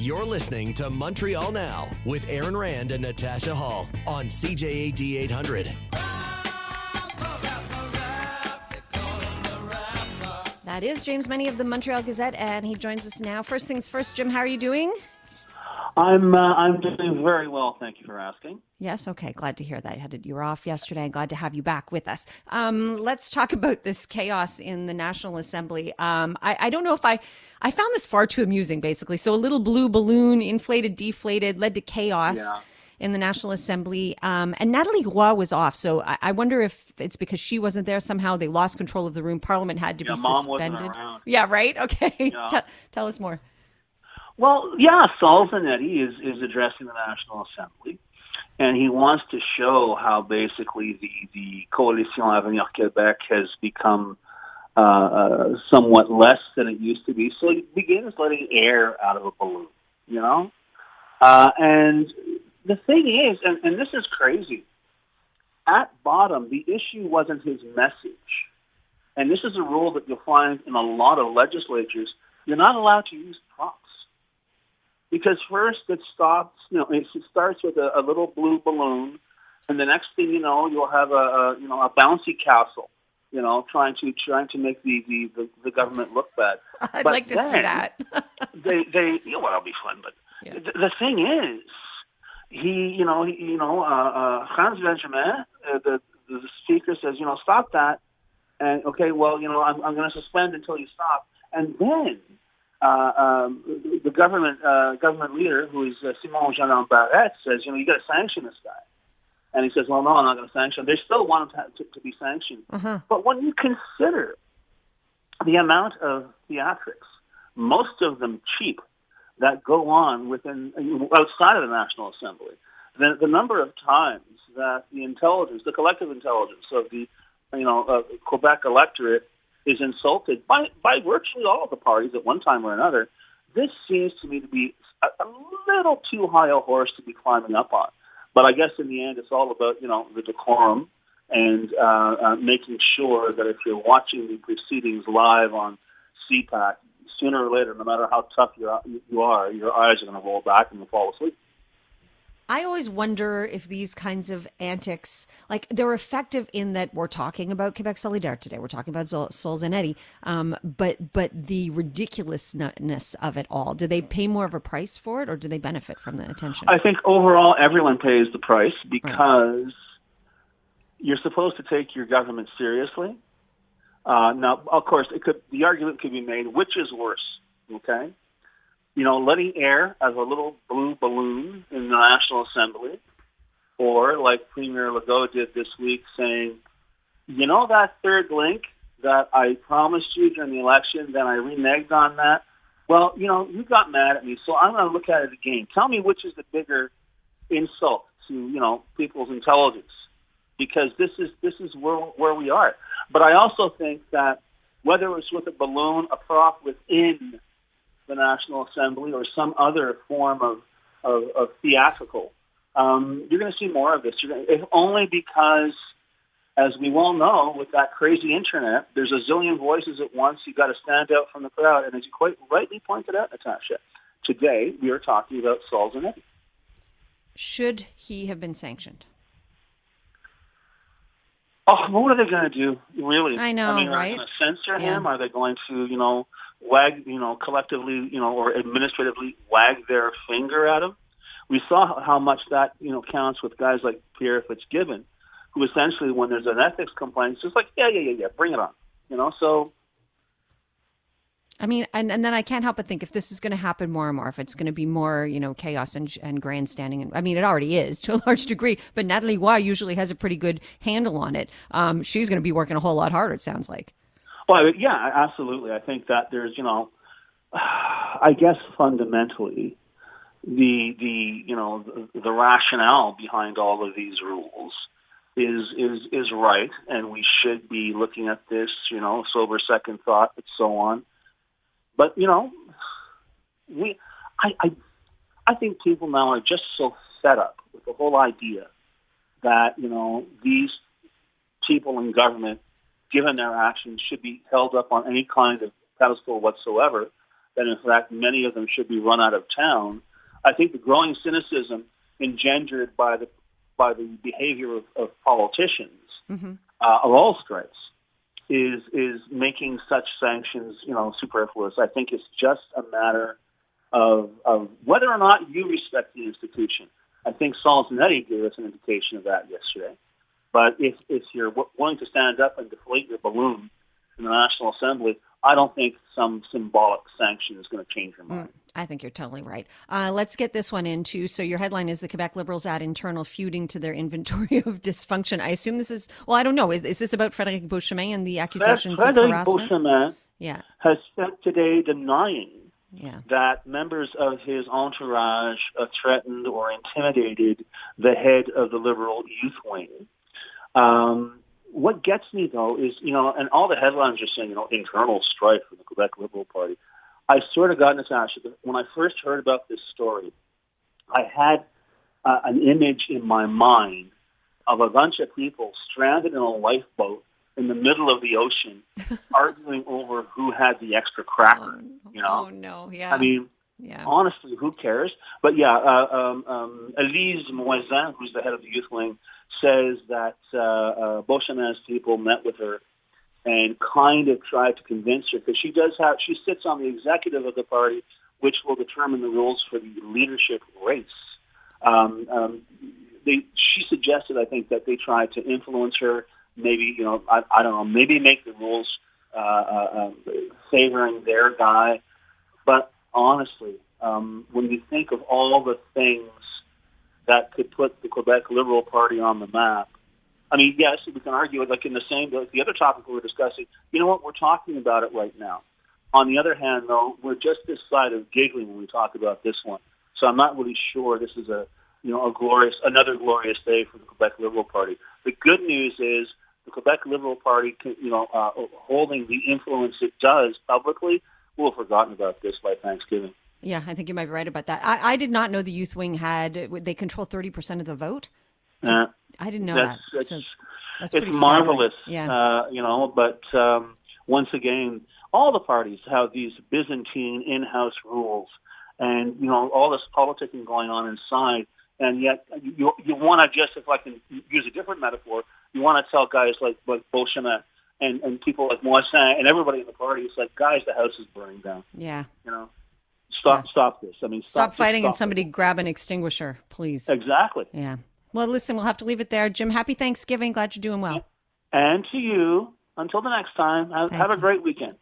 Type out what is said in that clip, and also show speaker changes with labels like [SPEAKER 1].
[SPEAKER 1] You're listening to Montreal Now with Aaron Rand and Natasha Hall on CJAD 800.
[SPEAKER 2] That is James MENNIE of the Montreal Gazette, and he joins us now. First things first, Jim, how are you doing?
[SPEAKER 3] I'm doing very well, thank you for asking.
[SPEAKER 2] Yes, okay, glad to hear that. You were off yesterday, and glad to have you back with us. Let's talk about this chaos in the National Assembly. I don't know if I found this far too amusing, basically. So a little blue balloon, inflated, deflated, led to chaos in the National Assembly. And Nathalie Roy was off, so I wonder if it's because she wasn't there. Somehow they lost control of the room. Parliament had to be
[SPEAKER 3] Mom
[SPEAKER 2] suspended.
[SPEAKER 3] wasn't around.
[SPEAKER 2] Yeah, right? Okay,
[SPEAKER 3] Yeah.
[SPEAKER 2] Tell us more.
[SPEAKER 3] Well, yeah, Saul Zanetti is addressing the National Assembly, and he wants to show how basically the Coalition Avenir Québec has become somewhat less than it used to be. So he begins letting air out of a balloon, you know? And the thing is, and this is crazy, at bottom, the issue wasn't his message. And this is a rule that you'll find in a lot of legislatures. You're not allowed to use props. Because first it stops, it starts with a little blue balloon, and the next thing you know, you'll have a bouncy castle, trying to make the government look bad.
[SPEAKER 2] I'd like to see that.
[SPEAKER 3] It'll be fun. But the thing is, Franz Benjamin, the speaker says, stop that, and okay, well, I'm going to suspend until you stop, and then. The government leader, who is Simon Jean Barrette, says, you got to sanction this guy. And he says, well, no, I'm not going to sanction him. They still want him to be sanctioned. Uh-huh. But when you consider the amount of theatrics, most of them cheap, that go on outside of the National Assembly, the number of times that the collective intelligence of the Quebec electorate is insulted by virtually all of the parties at one time or another, this seems to me to be a little too high a horse to be climbing up on. But I guess in the end, it's all about, the decorum and making sure that if you're watching the proceedings live on CPAC, sooner or later, no matter how tough you are, your eyes are going to roll back and you'll fall asleep.
[SPEAKER 2] I always wonder if these kinds of antics, they're effective in that we're talking about Quebec Solidaire today. We're talking about Saul Zanetti, but the ridiculousness of it all. Do they pay more of a price for it, or do they benefit from the attention?
[SPEAKER 3] I think overall everyone pays the price because you're supposed to take your government seriously. Now, of course, the argument could be made, which is worse, okay? Letting air as a little blue balloon in the National Assembly, or like Premier Legault did this week, saying, that third link that I promised you during the election, then I reneged on that. Well, you got mad at me, so I'm going to look at it again. Tell me which is the bigger insult to, people's intelligence, because this is where we are. But I also think that whether it's with a balloon, a prop within the National Assembly, or some other form of theatrical, you're going to see more of this. If only because, as we well know, with that crazy internet, there's a zillion voices at once. You've got to stand out from the crowd. And as you quite rightly pointed out, Natasha, today we are talking about Saul Zanetti.
[SPEAKER 2] Should he have been sanctioned?
[SPEAKER 3] Oh, what are they going to do, really?
[SPEAKER 2] I know,
[SPEAKER 3] Are they
[SPEAKER 2] right?
[SPEAKER 3] going to censor him? Are they going to, wag, collectively, or administratively wag their finger at him? We saw how much that, counts with guys like Pierre Fitzgibbon, who essentially, when there's an ethics complaint, it's just like, yeah, bring it on, so.
[SPEAKER 2] I mean, and then I can't help but think if this is going to happen more and more, if it's going to be more, chaos and grandstanding. And I mean, it already is to a large degree, but Nathalie Roy usually has a pretty good handle on it. She's going to be working a whole lot harder, it sounds like.
[SPEAKER 3] Well, yeah, absolutely. I think that there's, I guess fundamentally the rationale behind all of these rules is right, and we should be looking at this, sober second thought, and so on. But I think people now are just so fed up with the whole idea that these people in government, given their actions, should be held up on any kind of pedestal whatsoever, that in fact many of them should be run out of town. I think the growing cynicism engendered by the behavior of politicians of all stripes is making such sanctions, superfluous. I think it's just a matter of whether or not you respect the institution. I think Salzanetti gave us an indication of that yesterday. But if you're willing to stand up and deflate your balloon in the National Assembly, I don't think some symbolic sanction is going to change your mind.
[SPEAKER 2] I think you're totally right. Let's get this one in too. So your headline is the Quebec Liberals add internal feuding to their inventory of dysfunction. I assume this is, well, I don't know. Is this about Frédéric Beauchemin and the accusations of harassment?
[SPEAKER 3] Beauchemin has spent today denying that members of his entourage threatened or intimidated the head of the Liberal youth wing. What gets me, though, is, and all the headlines are saying, internal strife in the Quebec Liberal Party. I sort of got, Natasha, when I first heard about this story, I had an image in my mind of a bunch of people stranded in a lifeboat in the middle of the ocean, arguing over who had the extra cracker,
[SPEAKER 2] Oh, no, yeah.
[SPEAKER 3] I mean, honestly, who cares? But Elise Moisin, who's the head of the youth wing, says that Beauchemin's people met with her and kind of tried to convince her, because she sits on the executive of the party, which will determine the rules for the leadership race. She suggested, I think, that they tried to influence her, maybe, I don't know, maybe make the rules favoring their guy. But honestly, when you think of all the things that could put the Quebec Liberal Party on the map, I mean, yes, we can argue it like in the other topic we were discussing. You know what? We're talking about it right now. On the other hand, though, we're just this side of giggling when we talk about this one. So I'm not really sure this is another glorious day for the Quebec Liberal Party. The good news is the Quebec Liberal Party, holding the influence it does publicly, will have forgotten about this by Thanksgiving.
[SPEAKER 2] Yeah, I think you might be right about that. I did not know the youth wing they control 30% of the vote. I didn't know that. That's pretty
[SPEAKER 3] marvelous.
[SPEAKER 2] Yeah.
[SPEAKER 3] But once again, all the parties have these Byzantine in-house rules, and all this politicking going on inside. And yet, you want to just, if I can use a different metaphor, you want to tell guys like Beauchemin and people like Moissin and everybody in the party, it's like, guys, the house is burning down.
[SPEAKER 2] Yeah.
[SPEAKER 3] Stop this. I mean,
[SPEAKER 2] stop fighting and somebody grab an extinguisher, please.
[SPEAKER 3] Exactly.
[SPEAKER 2] Yeah. Well, listen, we'll have to leave it there. Jim, happy Thanksgiving. Glad you're doing well.
[SPEAKER 3] And to you, until the next time, have a great weekend.